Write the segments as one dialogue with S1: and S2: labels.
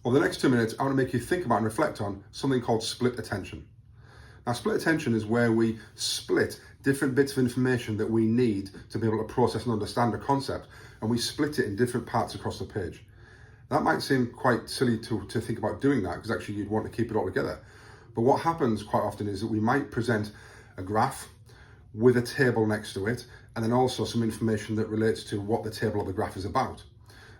S1: Over the next 2 minutes, I want to make you think about and reflect on something called split attention. Now, split attention is where we split different bits of information that we need to be able to process and understand a concept, and we split it in different parts across the page. That might seem quite silly to think about doing that, because actually you'd want to keep it all together. But what happens quite often is that we might present a graph with a table next to it, and then also some information that relates to what the table or the graph is about.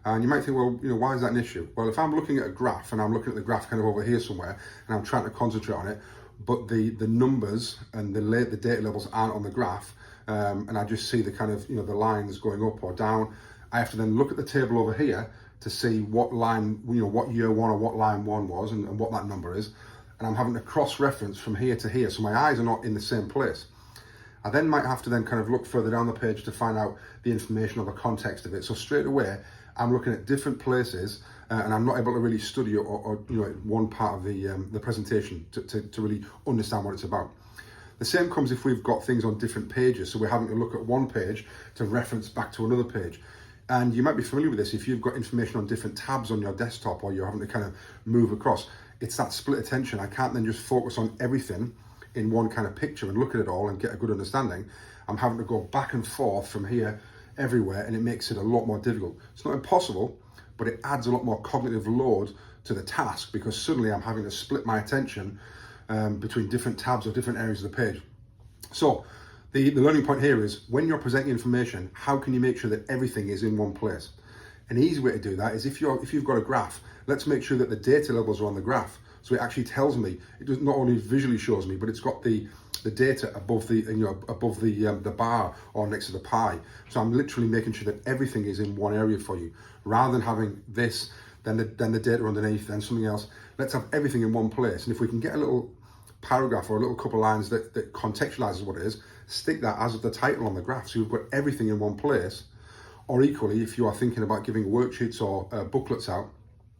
S1: And you might think, well, why is that an issue? Well, if I'm looking at a graph and I'm looking at the graph kind of over here somewhere, and I'm trying to concentrate on it, but the numbers and the data levels aren't on the graph, and I just see the kind of, the lines going up or down, I have to then look at the table over here to see what line, what year one or what line one was and what that number is. And I'm having to cross-reference from here to here, so my eyes are not in the same place. I then might have to then kind of look further down the page to find out the information or the context of it. So straight away, I'm looking at different places, and I'm not able to really study or one part of the presentation to really understand what it's about. The same comes if we've got things on different pages, so we're having to look at one page to reference back to another page. And you might be familiar with this if you've got information on different tabs on your desktop, or you're having to kind of move across. It's that split attention. I can't then just focus on everything in one kind of picture and look at it all and get a good understanding. I'm having to go back and forth from here everywhere, and it makes it a lot more difficult. It's not impossible, but it adds a lot more cognitive load to the task, because suddenly I'm having to split my attention between different tabs or different areas of the page. So the learning point here is, when you're presenting information, how can you make sure that everything is in one place? An easy way to do that is if you've got a graph, let's make sure that the data levels are on the graph. So it actually tells me, it does not only visually shows me, but it's got the data above the bar or next to the pie. So I'm literally making sure that everything is in one area for you, rather than having this, then the data underneath, then something else. Let's have everything in one place. And if we can get a little paragraph or a little couple of lines that contextualizes what it is, stick that as the title on the graph, so you've got everything in one place. Or equally, if you are thinking about giving worksheets or booklets out,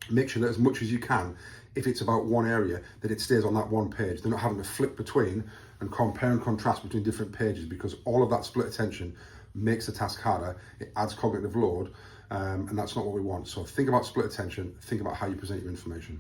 S1: make sure that as much as you can, if it's about one area, that it stays on that one page. They're not having to flip between and compare and contrast between different pages, because all of that split attention makes the task harder. It adds cognitive load, and that's not what we want. So think about split attention, think about how you present your information.